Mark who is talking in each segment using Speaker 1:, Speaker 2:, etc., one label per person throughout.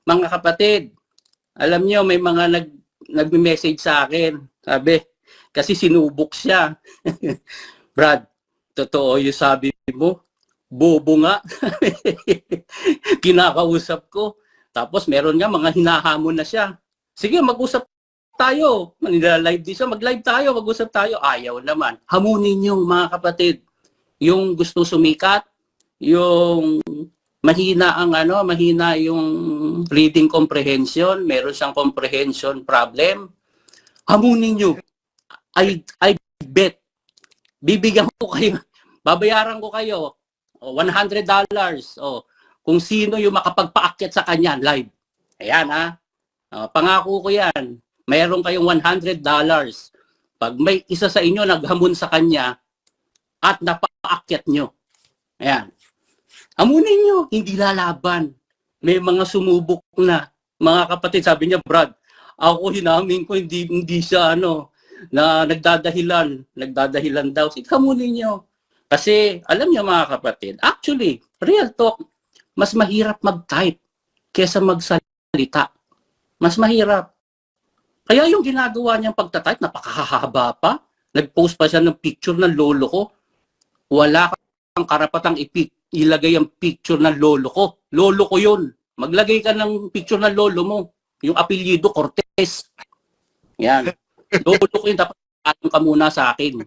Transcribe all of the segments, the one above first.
Speaker 1: Mga kapatid, alam niyo may mga nagme-message sa akin. Sabi, kasi sinubok siya. Brad, totoo yung sabi mo. Bobo nga. Kinakausap ko. Tapos meron nga mga hinahamon na siya. Sige, mag-usap tayo. Manila-live din siya. Mag-live tayo, mag-usap tayo. Ayaw naman. Hamunin yung mga kapatid. Yung gusto sumikat, yung mahina ang mahina yung reading comprehension, meron siyang comprehension problem. Hamunin nyo. I bet. Bibigyan ko kayo. Babayaran ko kayo. $100. Kung sino yung makapagpaakyat sa kanya live. Ayan ha. Pangako ko yan. Mayroon kayong $100. Pag may isa sa inyo naghamon sa kanya at napaakyat nyo. Ayan. Hamunin nyo. Hindi lalaban. May mga sumubok na. Mga kapatid, sabi niya, Brad, ako hinamin ko, hindi siya na nagdadahilan daw. Hamunin nyo. Kasi, alam niyo mga kapatid, actually, real talk, mas mahirap mag-type kesa magsalita. Mas mahirap. Kaya yung ginagawa niyang pagtatype, napakahaba pa. Nag-post pa siya ng picture ng lolo ko. Wala kang karapatang ilagay ang picture ng lolo ko. Lolo ko yun. Maglagay ka ng picture ng lolo mo. Yung apelyido, Cortez. Yan. Lolo ko yun, dapat ka muna sa akin.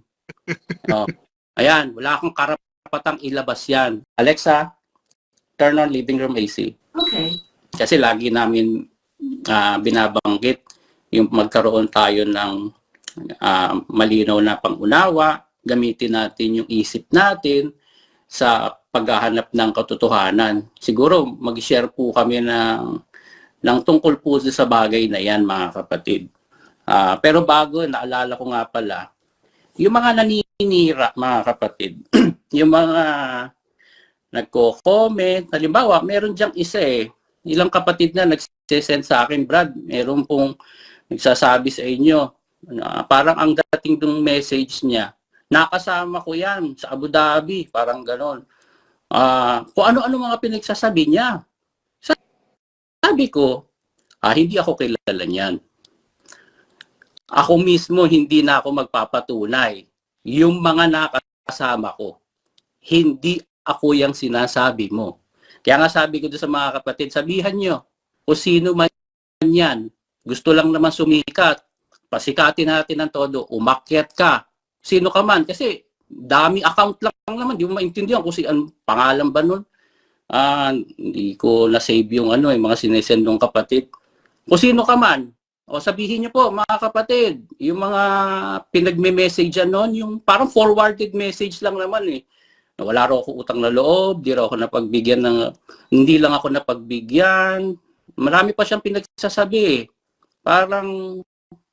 Speaker 1: Ayan, wala akong karapatang ilabas yan. Alexa, turn on living room AC.
Speaker 2: Okay.
Speaker 1: Kasi lagi namin binabanggit yung magkaroon tayo ng malinaw na pangunawa, gamitin natin yung isip natin sa paghahanap ng katotohanan. Siguro mag-share po kami ng tungkol po sa bagay na yan, mga kapatid. Pero bago, naalala ko nga pala, yung mga naninira, mga kapatid, yung mga nagko-comment, halimbawa, meron diyang isa ilang kapatid na nagsisend sa akin, Brad, meron pong nagsasabi sa inyo, parang ang dating ng message niya, nakasama ko yan sa Abu Dhabi, parang ganon. Kung ano-ano mga pinagsasabi niya. Sabi ko, hindi ako kilala niyan. Ako mismo, hindi na ako magpapatunay. Yung mga nakasama ko, hindi ako yung sinasabi mo. Kaya nga sabi ko doon sa mga kapatid, sabihan nyo, kung sino man yan, gusto lang naman sumikat, pasikatin natin ng todo, umakyat ka, sino ka man, kasi dami account lang naman, di mo maintindihan kung ang pangalan ba nun. Hindi ko na-save yung mga sinesend ng kapatid. Kung sino ka man, sabihin niyo po, mga kapatid, yung mga pinagme-message noon, yung parang forwarded message lang naman wala raw ako utang na loob, di raw ako napagbigyan hindi lang ako napagbigyan. Marami pa siyang pinagsasabi Parang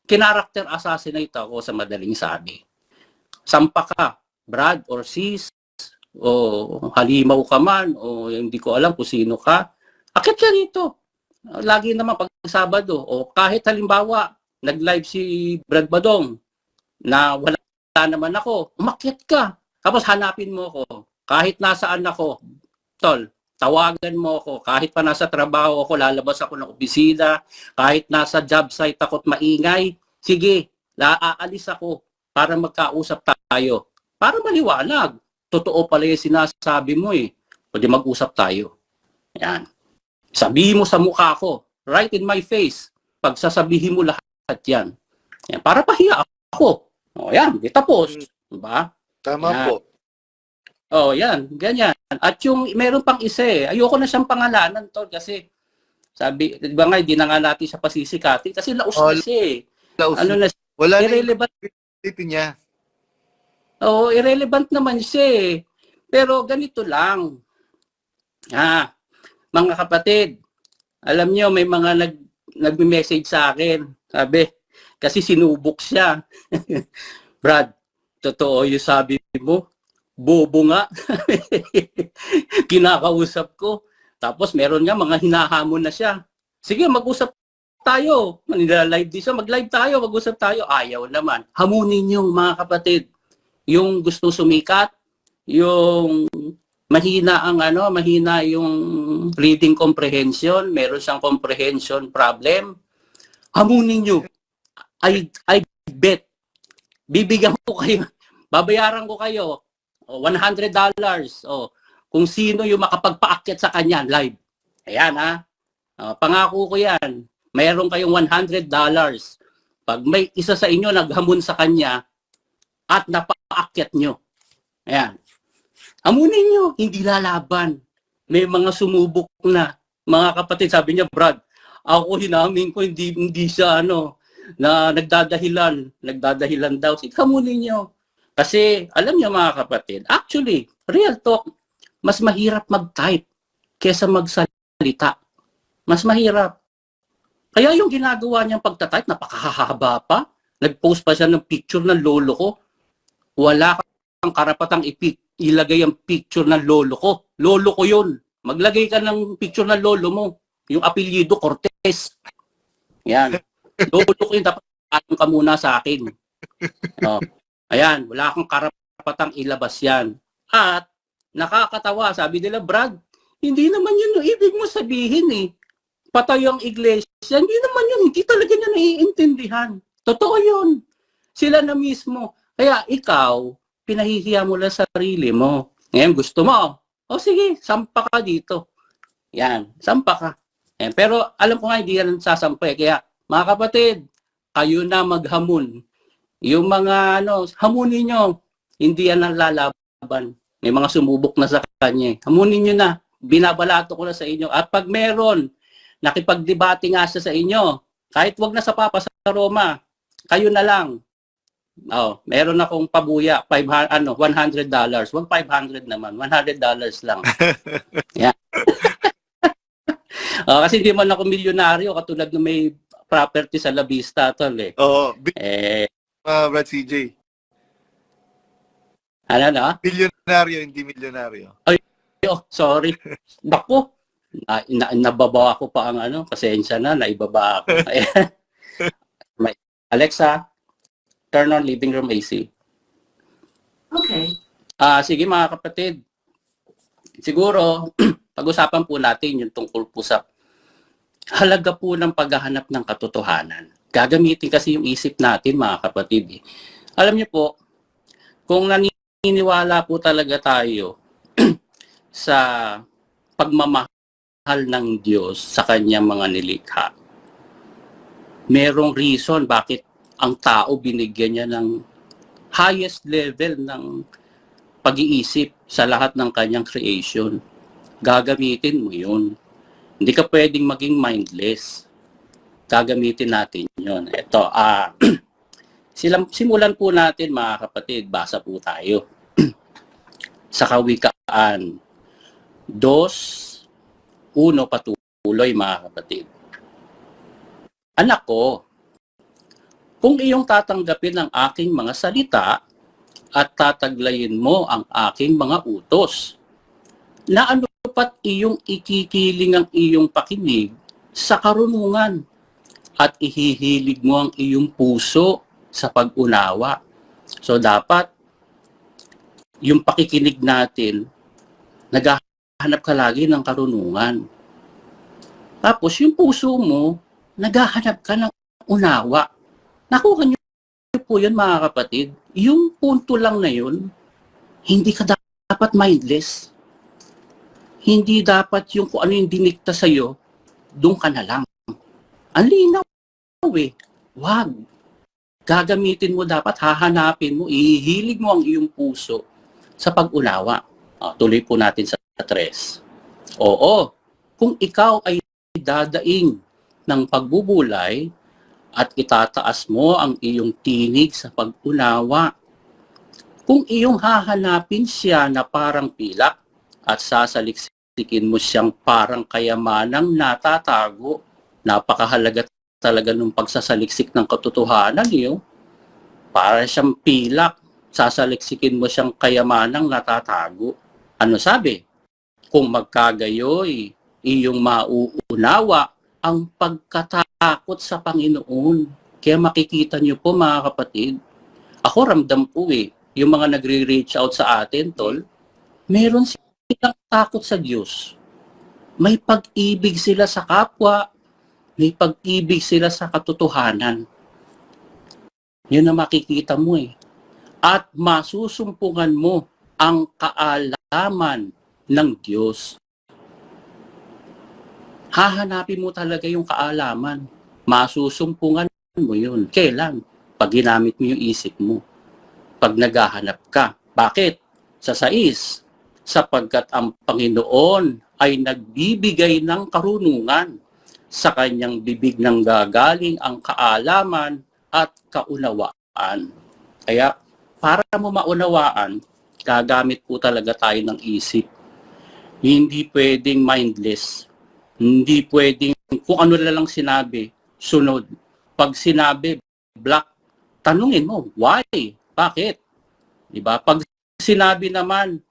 Speaker 1: kinaracter assassinate ako sa madaling sabi. Sampa ka, Brad or sis, o halimaw ka man, o hindi ko alam kung sino ka. Akit ka rito. Lagi naman pag Sabado, o kahit halimbawa, nag-live si Brad Badong, na wala naman ako, umakyat ka. Tapos hanapin mo ako. Kahit nasaan ako, tol, tawagan mo ako. Kahit pa nasa trabaho ako, lalabas ako ng opisina, kahit nasa job site ako at maingay, sige, aalis ako para magkausap tayo. Para maliwanag. Totoo pala yung sinasabi mo Pwede mag-usap tayo. Yan. Sabihin mo sa mukha ko, right in my face, pagsasabihin mo lahat yan. Yan. Para pahiya ako. O yan, tapos. Diba?
Speaker 3: Tama
Speaker 1: yan.
Speaker 3: po.
Speaker 1: Yan, ganyan. At yung meron pang isa ayoko na siyang pangalanan to kasi sabi, di ba nga, hindi na nga natin siya pasisikati kasi laos na siya
Speaker 3: Laos.
Speaker 1: Ano na siya,
Speaker 3: Wala
Speaker 1: irrelevant.
Speaker 3: niya.
Speaker 1: Irrelevant naman siya Pero ganito lang. Mga kapatid, alam niyo may mga nagme-message sa akin. Sabi, kasi sinubok siya. Brad, totoo yung sabi mo. Bobo nga. Kinakausap ko. Tapos meron nga mga hinahamon na siya. Sige, mag-usap tayo. Manila-live din siya. Mag-live tayo, mag-usap tayo. Ayaw naman. Hamunin yung mga kapatid. Yung gusto sumikat, yung mahina ang mahina yung reading comprehension, meron siyang comprehension problem, hamunin nyo. I bet, bibigyan ko kayo, babayaran ko kayo, $100. Kung sino yung makapagpaakyat sa kanya live. Ayan ha. Pangako ko yan. Mayroon kayong $100. Pag may isa sa inyo naghamon sa kanya at napaakyat nyo. Ayan. Hamunin nyo, hindi lalaban. May mga sumubok na. Mga kapatid, sabi niya, Brad, ako hinamin ko, hindi siya na nagdadahilan daw. Hamunin nyo. Kasi, alam niyo mga kapatid, actually, real talk, mas mahirap mag-type kesa magsalita. Mas mahirap. Kaya yung ginagawa niyang pagtatype, napakahaba pa. Nag-post pa siya ng picture ng lolo ko. Wala kang karapatang ilagay ang picture ng lolo ko. Lolo ko yun. Maglagay ka ng picture ng lolo mo. Yung apelyido, Cortez. Yan. Lolo ko yun. Dapat ka muna sa akin. Ayan. Wala kang karapatang ilabas yan. At, nakakatawa. Sabi nila, Brad, hindi naman yun yung ibig mo sabihin eh. Patay ang iglesia. Hindi naman yun. Hindi talaga niya naiintindihan. Totoo yun. Sila na mismo. Kaya ikaw, pinahihiya mo lang sarili mo. Ngayon, gusto mo. O sige, sampa ka dito. Yan, sampa ka. Yan. Pero alam ko nga, hindi yan sasampa eh. Kaya, mga kapatid, kayo na maghamon. Yung mga, hamunin nyo. Hindi yan ang lalaban. May mga sumubok na sa kanya. Hamunin nyo na. Binabalato ko na sa inyo. At pag meron, nakipagdebate nga siya sa inyo, kahit wag na sa Papa sa Roma, kayo na lang. Meron akong pabuya, $100. Wag $500 naman, $100 lang. Yeah. Kasi hindi man ako milyonaryo katulad ng may property sa La Vista tol eh.
Speaker 2: Brad CJ.
Speaker 1: Ano na?
Speaker 2: Milyonaryo, hindi milyonaryo.
Speaker 1: Ay, sorry. Naku, nababa ako pa ang pasensya na, naibaba ako. Alexa, turn on living room AC.
Speaker 3: Okay.
Speaker 1: Sige mga kapatid. Siguro, pag-usapan po natin yung tungkol po sa halaga po ng paghahanap ng katotohanan. Gagamitin kasi yung isip natin mga kapatid. Alam niyo po, kung naniniwala po talaga tayo sa pagmamahal ng Diyos sa kanyang mga nilikha, merong reason bakit ang tao binigyan niya ng highest level ng pag-iisip sa lahat ng kanyang creation. Gagamitin mo yun. Hindi ka pwedeng maging mindless. Gagamitin natin yun. Ito, simulan po natin mga kapatid, basa po tayo. Sa Kawikaan 2:1 patuloy mga kapatid. Anak ko, kung iyong tatanggapin ang aking mga salita at tataglayin mo ang aking mga utos, na ano pat iyong ikikiling ang iyong pakinig sa karunungan at ihihilig mo ang iyong puso sa pag-unawa. So dapat yung pakikinig natin, naghahanap ka lagi ng karunungan. Tapos yung puso mo, naghahanap ka ng unawa. Nakuha niyo po yun mga kapatid. Yung punto lang na yun, hindi ka dapat mindless. Hindi dapat yung kung ano yung dinikta sa'yo, doon ka na lang. Ang linaw eh. Wag. Gagamitin mo dapat, hahanapin mo, ihihilig mo ang iyong puso sa pag-unawa. Tuloy po natin sa 3. Oo, kung ikaw ay dadaing ng pagbubulay at itataas mo ang iyong tinig sa pag-unawa, kung iyong hahanapin siya na parang pilak at sasaliksikin mo siyang parang kayamanang natatago, napakahalaga talaga ng pagsasaliksik ng katotohanan niyo. Para siyang pilak, sasaliksikin mo siyang kayamanang natatago. Ano sabi? Kung magkagayoy, iyong mauunawa ang pagkatakot sa Panginoon. Kaya makikita niyo po mga kapatid, ako ramdam po yung mga nagre-reach out sa atin, tol, meron lang takot sa Diyos. May pag-ibig sila sa kapwa, may pag-ibig sila sa katotohanan. Yun ang makikita mo eh. At masusumpungan mo ang kaalaman ng Diyos. Hahanapin mo talaga yung kaalaman. Masusumpungan mo yun. Kailan? Pag ginamit mo yung isip mo. Pag naghahanap ka. Bakit? Sa 6, sapagkat ang Panginoon ay nagbibigay ng karunungan. Sa kanyang bibig nang gagaling ang kaalaman at kaunawaan. Kaya, para mo maunawaan, gagamit po talaga tayo ng isip. Hindi pwedeng mindless. Hindi pwedeng kung ano na lang sinabi, sunod. Pag sinabi, black, tanungin mo, why? Bakit? Diba? Pag sinabi naman,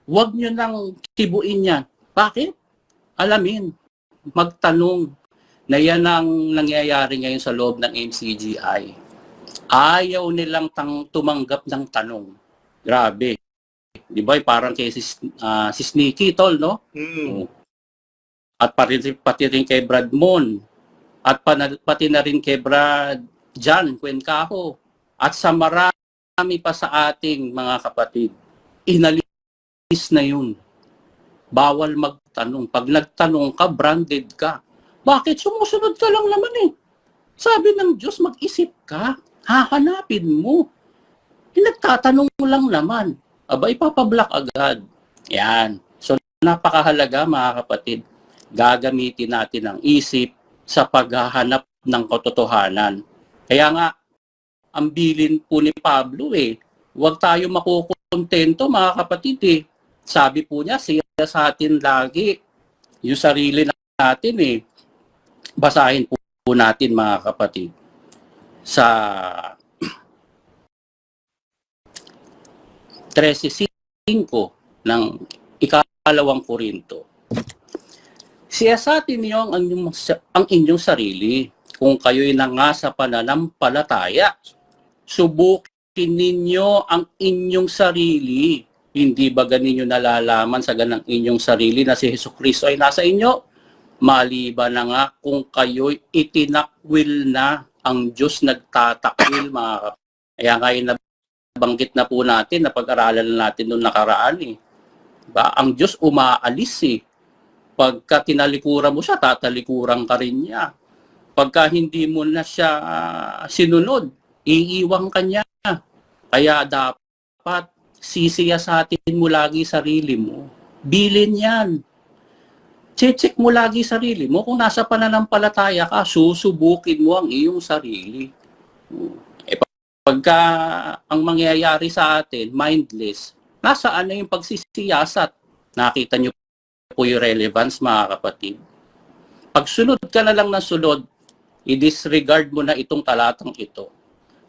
Speaker 1: wag nyo nang tibuin yan. Bakit? Alamin. Magtanong na yan ang nangyayari ngayon sa loob ng MCGI. Ayaw nilang tumanggap ng tanong. Grabe. Di ba? Parang kay si Sneaky, tol, no? At pati rin kay Brad Mon. At pati na rin kay Brad John Cuencajo. At sa marami pa sa ating mga kapatid. Inalis na yun. Bawal magtanong. Pag nagtanong ka, branded ka. Bakit? Sumusunod ka lang naman eh. Sabi ng Diyos, mag-isip ka. Hahanapin mo. Nagtatanong mo lang naman. Aba, ipapablock agad. Yan. So, napakahalaga mga kapatid. Gagamitin natin ang isip sa paghahanap ng katotohanan. Kaya nga, ang bilin po ni Pablo huwag tayo makukontento mga kapatid Sabi po niya, siya sa atin lagi. Yung sarili natin Basahin po natin mga kapatid. Sa 13:5 ng ikalawang Korinto. Siya sa atin niyo ang inyong sarili kung kayo'y nangasa pananampalataya. Subukin ninyo ang inyong sarili. Hindi ba ganinyo nalalaman sa ganang inyong sarili na si Jesucristo ay nasa inyo? Maliban na nga kung kayo'y itinakwil na, ang Diyos nagtatakwil mga kapatid. Kaya ngayon nabanggit na po natin, napag-aralan natin noong nakaraan Diba? Ang Diyos umaalis Pagka tinalikuran mo siya, tatalikuran ka rin niya. Pagka hindi mo na siya sinunod, iiwang ka niya. Kaya dapat sisiyasatin mo lagi sarili mo. Bilin yan. Check mo lagi sarili mo. Kung nasa pananampalataya ka, susubukin mo ang iyong sarili. Pagka ang mangyayari sa atin, mindless, nasaan na yung pagsisiyasat? Nakita niyo po yung relevance mga kapatid. Pag sunod ka na lang ng sunod, i-disregard mo na itong talatang ito.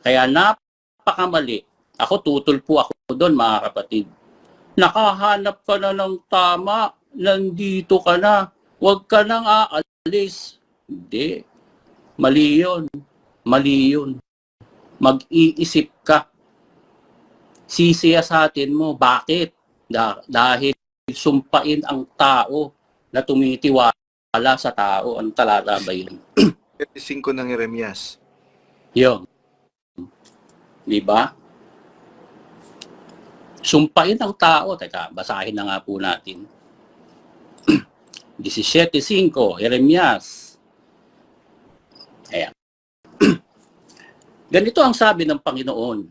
Speaker 1: Kaya napakamali. Ako, tutol po ako doon mga kapatid. Nakahanap ka na ng tama, nandito ka na, huwag ka nang aalis. Hindi. Mali yun. Mali yun. Mag-iisip ka. Sisiyasatin mo. Bakit? Dahil sumpain ang tao na tumitiwala sa tao. Ang talata ba yun?
Speaker 2: 5 ng Jeremias.
Speaker 1: Yun. Diba? Sumpain ang tao. Teka, basahin na nga po natin. 17:5, Jeremias. Ayan. Ganito ang sabi ng Panginoon.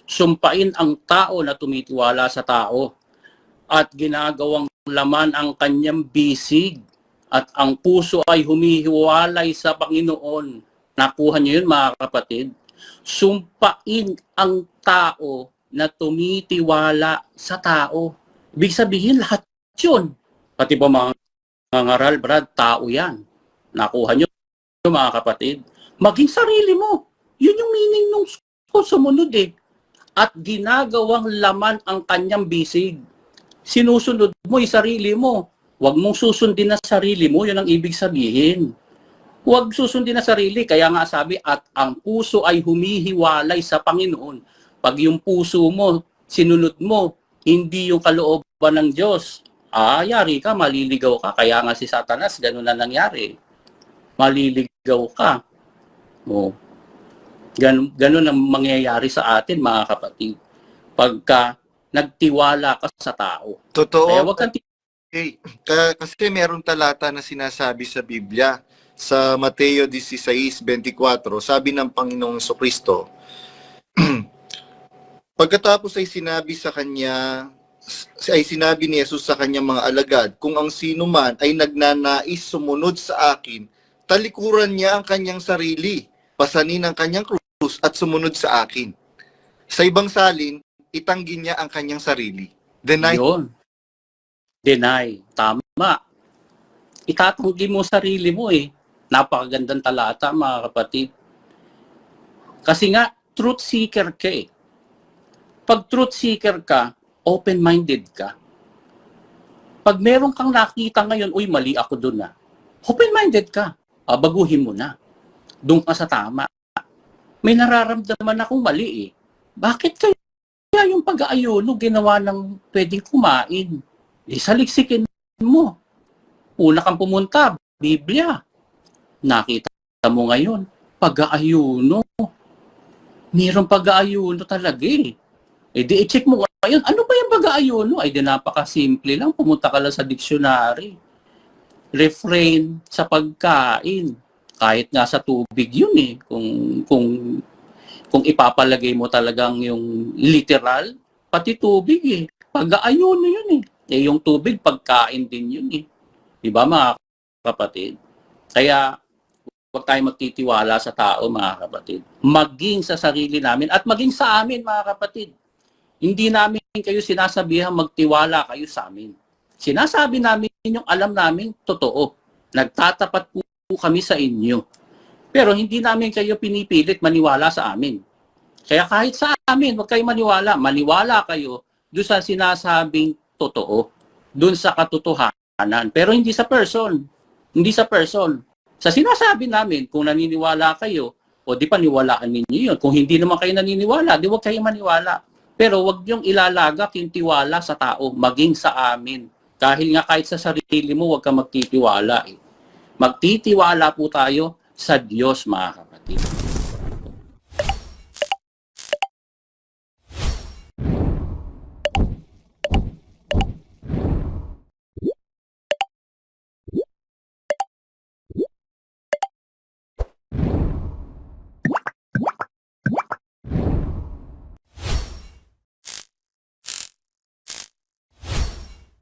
Speaker 1: Sumpain ang tao na tumitiwala sa tao at ginagawang laman ang kanyang bisig at ang puso ay humihiwalay sa Panginoon. Nakuha niyo yun mga kapatid? Sumpain ang tao na tumitiwala sa tao. Ibig sabihin lahat yun. Pati ba mga ngaral, Brad, tao yan. Nakuha niyo mga kapatid? Maging sarili mo. Yun yung meaning nung sumunod At ginagawang laman ang kanyang bisig. Sinusunod mo yung sarili mo. Huwag mong susundin na sarili mo, yun ang ibig sabihin. Huwag susundin na sarili, kaya nga sabi, at ang puso ay humihiwalay sa Panginoon. Pag yung puso mo, sinunod mo, hindi yung kalooban ng Diyos. Yari ka, maliligaw ka. Kaya nga si Satanas, ganun na nangyari. Maliligaw ka. O, ganun ang mangyayari sa atin, mga kapatid. Pagka nagtiwala ka sa tao.
Speaker 2: Totoo.
Speaker 1: Kaya wag kang
Speaker 2: Okay. Kasi meron talata na sinasabi sa Biblia, sa Mateo 16:24, sabi ng Panginoong Kristo, pagkatapos ay sinabi ni Jesus sa kanyang mga alagad, kung ang sino man ay nagnanais sumunod sa akin, talikuran niya ang kanyang sarili, pasanin ang kanyang krus at sumunod sa akin. Sa ibang salin, itanggi niya ang kanyang sarili. Deny.
Speaker 1: Yun. Deny. Tama. Itatanggi mo sarili mo eh. Napakagandang talata, mga kapatid. Kasi nga, truth seeker ka eh. Pag truth seeker ka, open-minded ka. Pag meron kang nakita ngayon, uy, mali ako dun ah. Open-minded ka. Baguhin mo na. Doon ka sa tama. May nararamdaman akong mali eh. Bakit kaya yung pag-aayuno ginawa ng pwedeng kumain? Saliksikin mo. Una kang pumunta, Biblia. Nakita mo ngayon, pag-aayuno. Mayroong pag-aayuno talaga eh. Di i-check mo ngayon, ano ba yung pag-aayuno? Di napakasimple lang, pumunta ka lang sa dictionary. Refrain sa pagkain. Kahit nga sa tubig yun eh. Kung ipapalagay mo talagang yung literal, pati tubig eh. Pag-aayuno yun eh. Yung tubig, pagkain din yun eh. Diba mga kapatid? Kaya, huwag tayo magtitiwala sa tao mga kapatid. Maging sa sarili namin at maging sa amin mga kapatid. Hindi namin kayo sinasabihan magtiwala kayo sa amin. Sinasabi namin yung alam namin totoo. Nagtatapat po kami sa inyo. Pero hindi namin kayo pinipilit maniwala sa amin. Kaya kahit sa amin, huwag kayo maniwala. Maniwala kayo doon sa sinasabing totoo. Doon sa katotohanan. Pero hindi sa person. Hindi sa person. Sa sinasabi namin, kung naniniwala kayo, o di paniwalaan ninyo yun. Kung hindi naman kayo naniniwala, di huwag kayo maniwala. Pero huwag niyong ilalagak yung tiwala sa tao, maging sa amin. Dahil nga kahit sa sarili mo, huwag kang magtitiwala. Magtitiwala po tayo sa Diyos, mga kapatid.